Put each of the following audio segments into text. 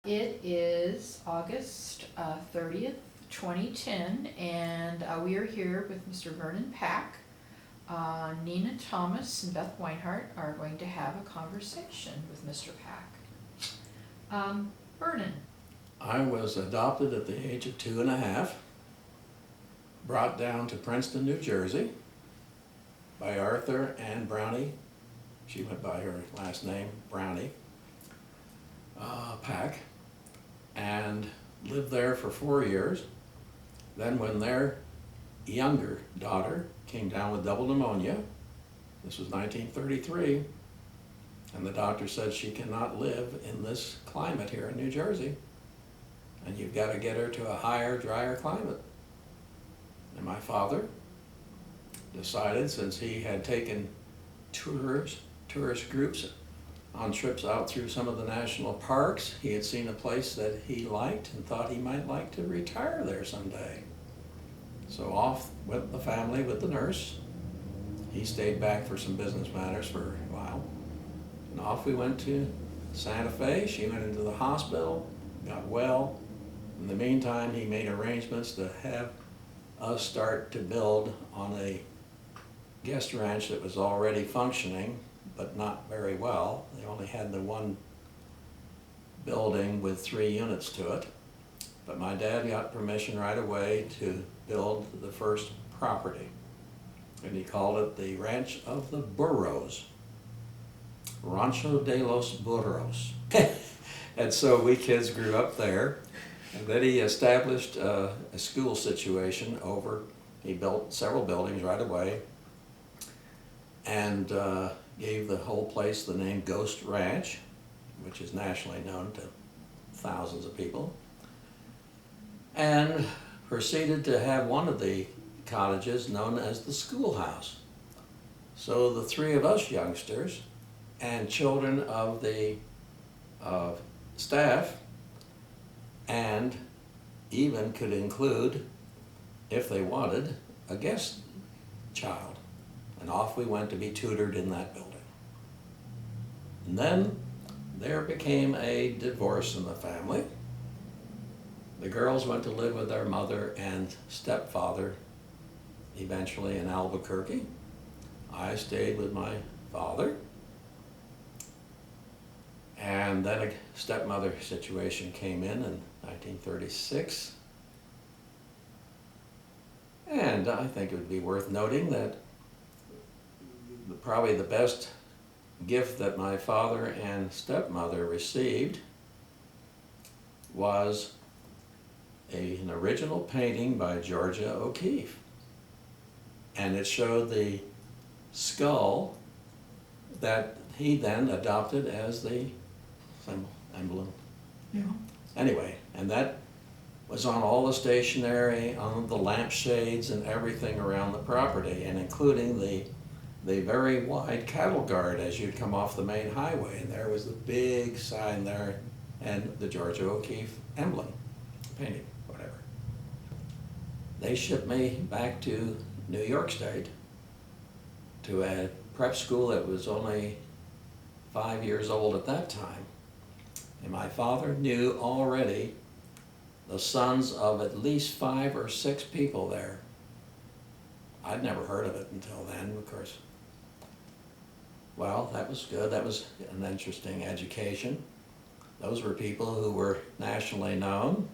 It is August 30th, 2010, and we are here with Mr. Vernon Pack. Nina Thomas and Beth Weinhardt are going to have a conversation with Mr. Pack. Vernon. I was adopted at the age of 2.5, brought down to Princeton, New Jersey by Arthur and Brownie. She went by her last name, Brownie Pack, and lived there for 4 years. Then when their younger daughter came down with double pneumonia, this was 1933, and the doctor said she cannot live in this climate here in New Jersey, and you've got to get her to a higher, drier climate. And my father decided, since he had taken tourist groups on trips out through some of the national parks, he had seen a place that he liked and thought he might like to retire there someday. So off went the family with the nurse. He stayed back for some business matters for a while. And off we went to Santa Fe. She went into the hospital, got well. In the meantime, he made arrangements to have us start to build on a guest ranch that was already functioning, but not very well. They only had the one building with 3 units to it. But my dad got permission right away to build the first property. And he called it the Ranch of the Burros. Rancho de los Burros. And so we kids grew up there. And then he established a school situation over, he built several buildings right away, and gave the whole place the name Ghost Ranch, which is nationally known to thousands of people, and proceeded to have one of the cottages known as the schoolhouse. So the 3 of us youngsters and children of the staff, and even could include, if they wanted, a guest child. And off we went to be tutored in that building. And then there became a divorce in the family. The girls went to live with their mother and stepfather, eventually in Albuquerque. I stayed with my father. And then a stepmother situation came in 1936. And I think it would be worth noting that probably the best gift that my father and stepmother received was an original painting by Georgia O'Keeffe. And it showed the skull that he then adopted as the symbol, emblem. Yeah. Anyway, and that was on all the stationery, on the lampshades and everything around the property, and including the very wide cattle guard as you'd come off the main highway. And there was the big sign there and the Georgia O'Keeffe emblem, painting, whatever. They shipped me back to New York State to a prep school that was only 5 years old at that time. And my father knew already the sons of at least 5 or 6 people there. I'd never heard of it until then, of course. Well, that was good. That was an interesting education. Those were people who were nationally known.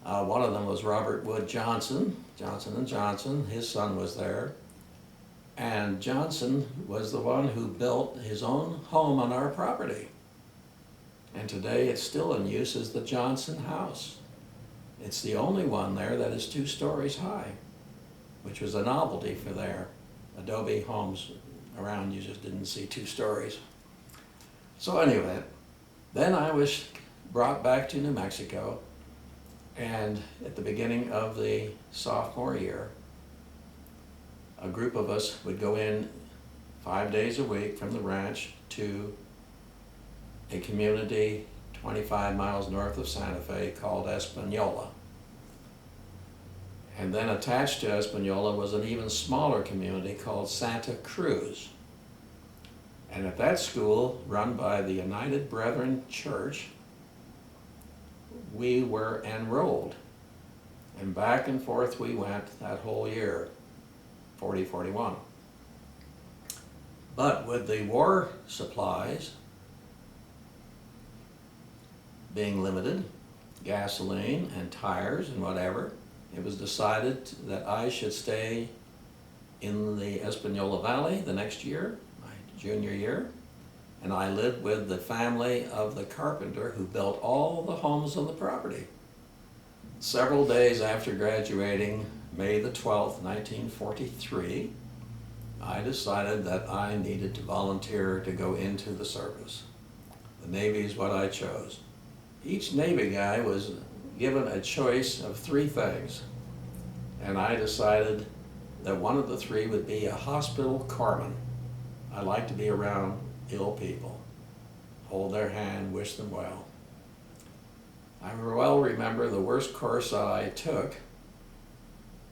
One of them was Robert Wood Johnson, Johnson & Johnson. His son was there. And Johnson was the one who built his own home on our property. And today it's still in use as the Johnson House. It's the only one there that is 2 stories high, which was a novelty for their adobe homes around. You just didn't see 2 stories. So anyway, then I was brought back to New Mexico, and at the beginning of the sophomore year, a group of us would go in 5 days a week from the ranch to a community 25 miles north of Santa Fe called Espanola. And then attached to Espanola was an even smaller community called Santa Cruz. And at that school, run by the United Brethren Church, we were enrolled. And back and forth we went that whole year, 40, 41. But with the war supplies being limited, gasoline and tires and whatever, it was decided that I should stay in the Espanola Valley the next year, my junior year, and I lived with the family of the carpenter who built all the homes on the property. Several days after graduating, May the 12th, 1943, I decided that I needed to volunteer to go into the service. The Navy is what I chose. Each Navy guy was given a choice of 3 things, and I decided that one of the 3 would be a hospital corpsman. I like to be around ill people, hold their hand, wish them well. I well remember the worst course I took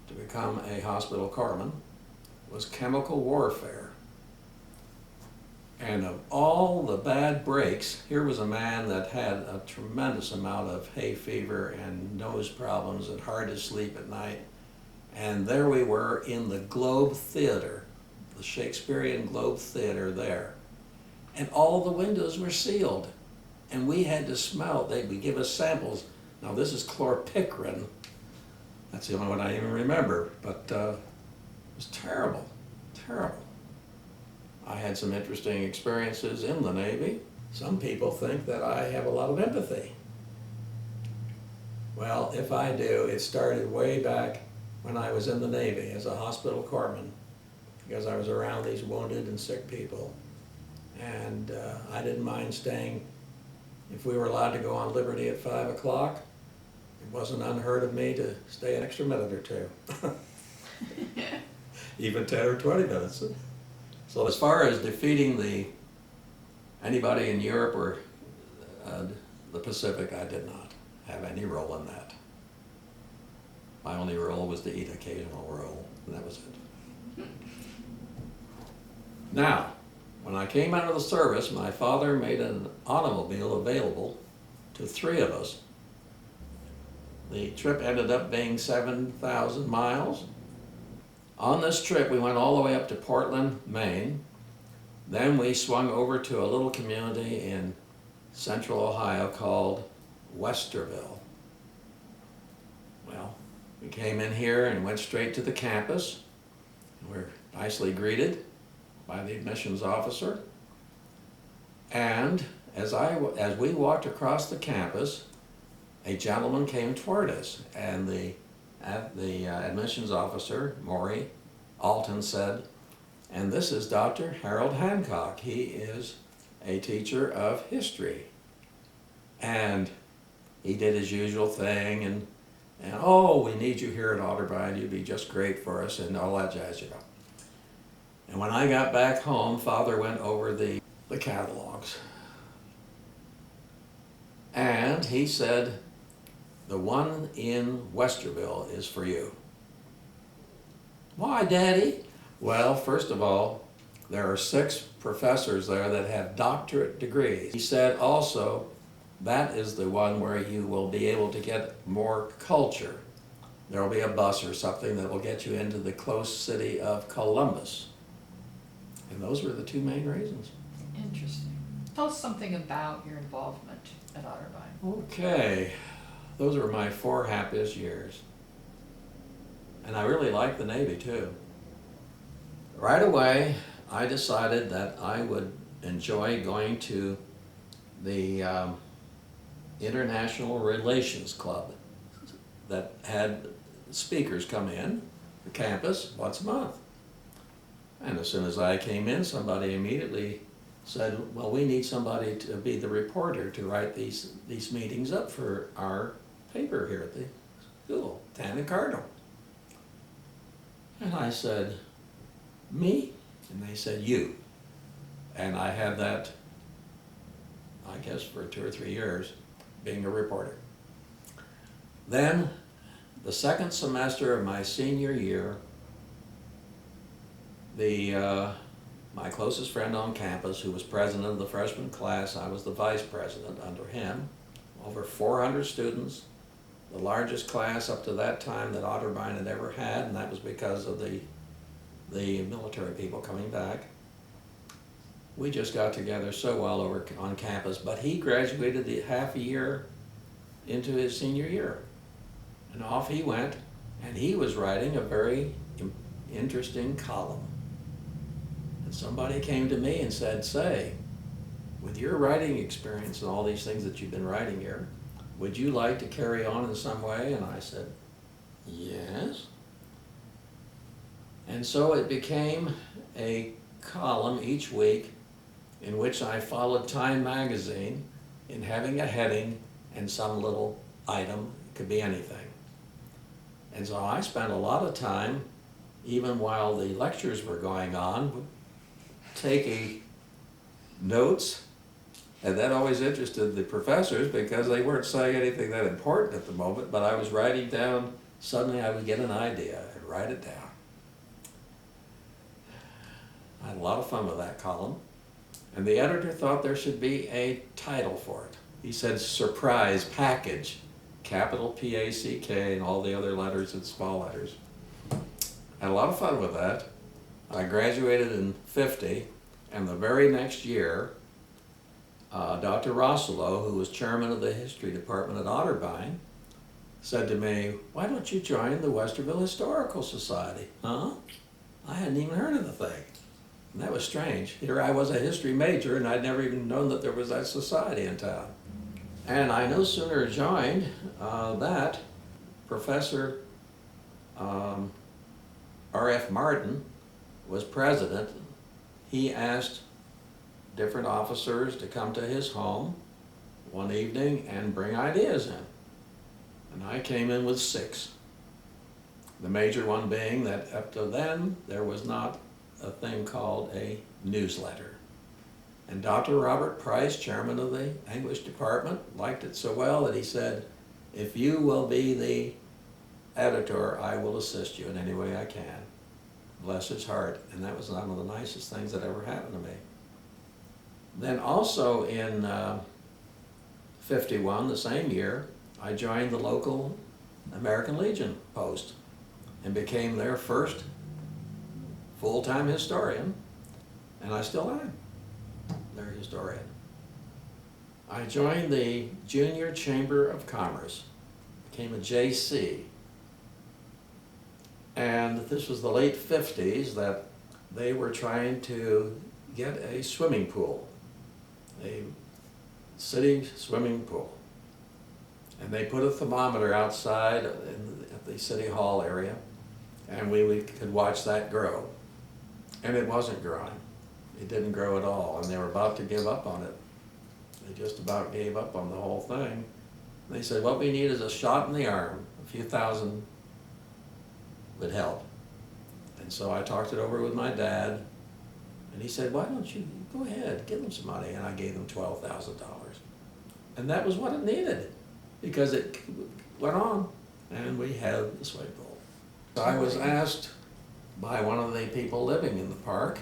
to become a hospital corpsman was chemical warfare. And of all the bad breaks, here was a man that had a tremendous amount of hay fever and nose problems and hard to sleep at night. And there we were in the Globe Theater, the Shakespearean Globe Theater there. And all the windows were sealed. And we had to smell, they would give us samples. Now this is chlorpicrin. That's the only one I even remember, but it was terrible, terrible. I had some interesting experiences in the Navy. Some people think that I have a lot of empathy. Well, if I do, it started way back when I was in the Navy as a hospital corpsman, because I was around these wounded and sick people. And I didn't mind staying. If we were allowed to go on liberty at 5 o'clock, it wasn't unheard of me to stay an extra minute or 2. Even 10 or 20 minutes. So as far as defeating anybody in Europe or the Pacific, I did not have any role in that. My only role was to eat occasional roll, and that was it. Now, when I came out of the service, my father made an automobile available to 3 of us. The trip ended up being 7,000 miles. On this trip, we went all the way up to Portland, Maine. Then we swung over to a little community in central Ohio called Westerville. Well, we came in here and went straight to the campus. We were nicely greeted by the admissions officer. And as we walked across the campus, a gentleman came toward us, and the admissions officer, Maury Alton, said, "And this is Dr. Harold Hancock. He is a teacher of history." And he did his usual thing, and oh, we need you here at Otterbein. You'd be just great for us, and all that jazz, you know. And when I got back home, Father went over the catalogs. And he said, "The one in Westerville is for you." "Why, Daddy?" "Well, first of all, there are 6 professors there that have doctorate degrees." He said also, "That is the one where you will be able to get more culture. There will be a bus or something that will get you into the close city of Columbus." And those were the 2 main reasons. Interesting. Tell us something about your involvement at Otterbein. Okay, those were my 4 happiest years. And I really liked the Navy too. Right away, I decided that I would enjoy going to the International Relations Club that had speakers come in the campus once a month. And as soon as I came in, somebody immediately said, "Well, we need somebody to be the reporter to write these meetings up for our paper here at the school, Tan and Cardinal." And I said, "Me?" And they said, "You." And I had that, I guess, for 2 or 3 years, being a reporter. Then, the second semester of my senior year, my closest friend on campus, who was president of the freshman class, I was the vice president under him. over 400 students, the largest class up to that time that Otterbein had ever had, and that was because of the military people coming back. We just got together so well over on campus, but he graduated half a year into his senior year. And off he went, and he was writing a very interesting column. And somebody came to me and said, "Say, with your writing experience and all these things that you've been writing here, would you like to carry on in some way?" And I said, "Yes." And so it became a column each week in which I followed Time magazine in having a heading and some little item. It could be anything. And so I spent a lot of time, even while the lectures were going on, taking notes. And that always interested the professors because they weren't saying anything that important at the moment, but I was writing down, suddenly I would get an idea and write it down. I had a lot of fun with that column. And the editor thought there should be a title for it. He said, "Surprise Package," capital P-A-C-K and all the other letters and small letters. I had a lot of fun with that. I graduated in '50, and the very next year, Dr. Rossello, who was chairman of the history department at Otterbein, said to me, "Why don't you join the Westerville Historical Society?" Huh? I hadn't even heard of the thing. And that was strange. Here I was a history major, and I'd never even known that there was that society in town. And I no sooner joined that Professor R.F. Martin was president. He asked different officers to come to his home one evening and bring ideas in. And I came in with 6. The major one being that up to then, there was not a thing called a newsletter. And Dr. Robert Price, chairman of the English department, liked it so well that he said, "If you will be the editor, I will assist you in any way I can." Bless his heart. And that was one of the nicest things that ever happened to me. Then also in '51, the same year, I joined the local American Legion post and became their first full-time historian, and I still am their historian. I joined the Junior Chamber of Commerce, became a JC, and this was the late '50s that they were trying to get a swimming pool, a city swimming pool. And they put a thermometer outside at the City Hall area, and we could watch that grow. And it wasn't growing. It didn't grow at all, and they were about to give up on it. They just about gave up on the whole thing. They said, "What we need is a shot in the arm. A few thousand would help." And so I talked it over with my dad, and he said, "Why don't you go ahead, give them some money?" And I gave them $12,000. And that was what it needed, because it went on, and we had the swimming pool. So I was asked by one of the people living in the park.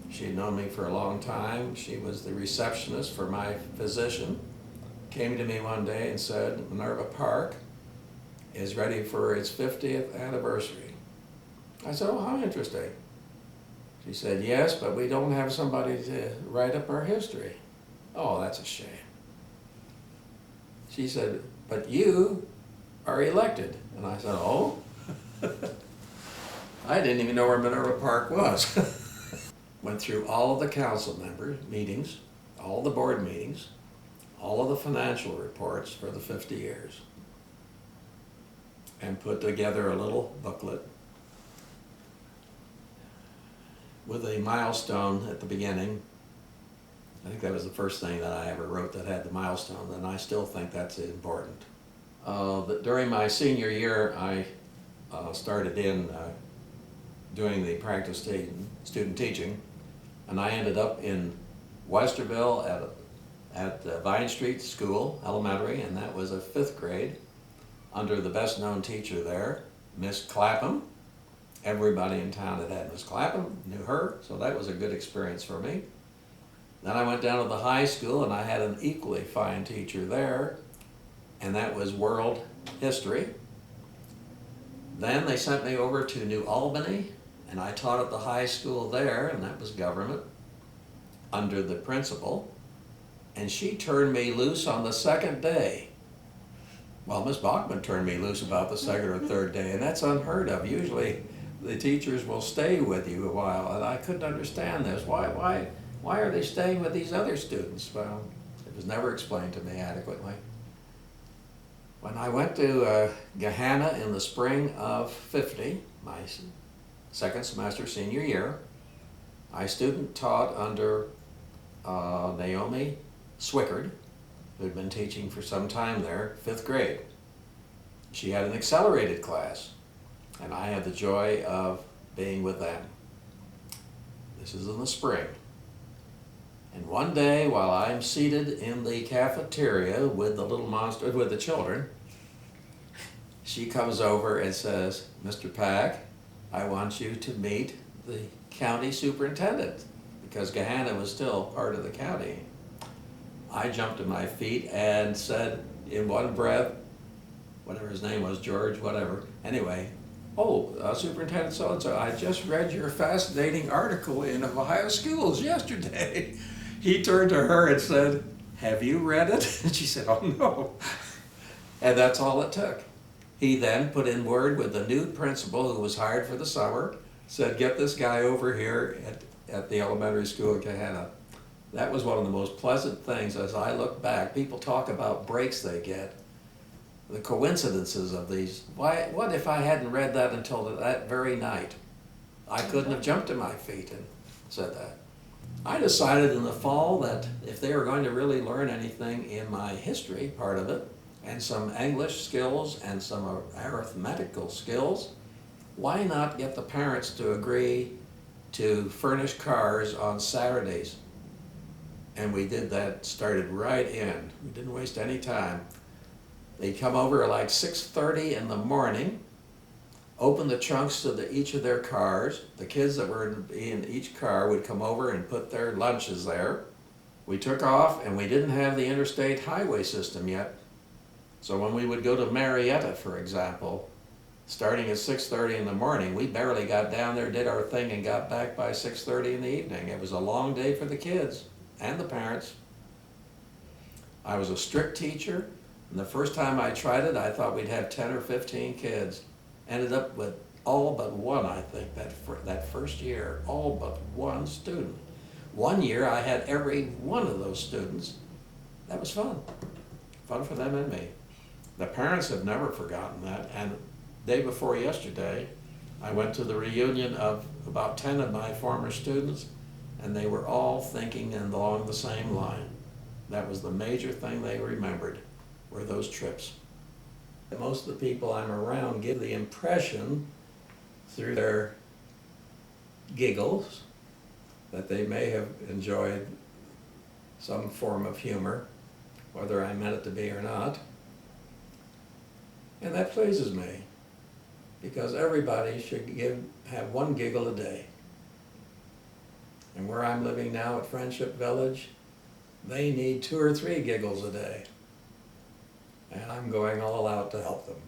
She had known me for a long time. She was the receptionist for my physician. Came to me one day and said, "Minerva Park is ready for its 50th anniversary." I said, "Oh, how interesting." She said, "Yes, but we don't have somebody to write up our history." "Oh, that's a shame." She said, "But you are elected." And I said, "Oh?" I didn't even know where Minerva Park was. Went through all of the council member meetings, all the board meetings, all of the financial reports for the 50 years, and put together a little booklet with a milestone at the beginning. I think that was the first thing that I ever wrote that had the milestone, and I still think that's important. During my senior year, I started in doing the practice student teaching, and I ended up in Westerville at Vine Street School, elementary, and that was a 5th grade, under the best known teacher there, Miss Clapham. Everybody in town that had Miss Clapham knew her, so that was a good experience for me. Then I went down to the high school, and I had an equally fine teacher there, and that was world history. Then they sent me over to New Albany, and I taught at the high school there, and that was government, under the principal. And she turned me loose on the second day. Well, Miss Bachman turned me loose about the second or third day, and that's unheard of. Usually the teachers will stay with you a while, and I couldn't understand this. Why are they staying with these other students? Well, it was never explained to me adequately. When I went to Gahanna in the spring of '50, my second semester senior year, I student taught under Naomi Swickard, who'd been teaching for some time there, 5th grade. She had an accelerated class, and I had the joy of being with them. This is in the spring. And one day, while I'm seated in the cafeteria with the little monster, with the children, she comes over and says, "Mr. Pack, I want you to meet the county superintendent," because Gahanna was still part of the county. I jumped to my feet and said in one breath, whatever his name was, George, whatever. Anyway, Superintendent so-and-so, I just read your fascinating article in Ohio Schools yesterday. He turned to her and said, "Have you read it?" And she said, "Oh no." And that's all it took. He then put in word with the new principal who was hired for the summer, said, "Get this guy over here at the elementary school in Gahanna." That was one of the most pleasant things as I look back. People talk about breaks they get, the coincidences of these. What if I hadn't read that until that very night? I couldn't have jumped to my feet and said that. I decided in the fall that if they were going to really learn anything in my history part of it, and some English skills and some arithmetical skills, why not get the parents to agree to furnish cars on Saturdays? And we did that, started right in. We didn't waste any time. They'd come over at like 6:30 in the morning, open the trunks to each of their cars. The kids that were in each car would come over and put their lunches there. We took off, and we didn't have the interstate highway system yet. So when we would go to Marietta, for example, starting at 6:30 in the morning, we barely got down there, did our thing, and got back by 6:30 in the evening. It was a long day for the kids and the parents. I was a strict teacher, and the first time I tried it, I thought we'd have 10 or 15 kids. Ended up with all but one, I think, that first year, all but one student. One year I had every one of those students. That was fun. Fun for them and me. The parents have never forgotten that, and day before yesterday, I went to the reunion of about 10 of my former students, and they were all thinking along the same line. That was the major thing they remembered, were those trips. Most of the people I'm around give the impression through their giggles that they may have enjoyed some form of humor, whether I meant it to be or not. And that pleases me, because everybody should have one giggle a day. And where I'm living now at Friendship Village, they need 2 or 3 giggles a day. And I'm going all out to help them.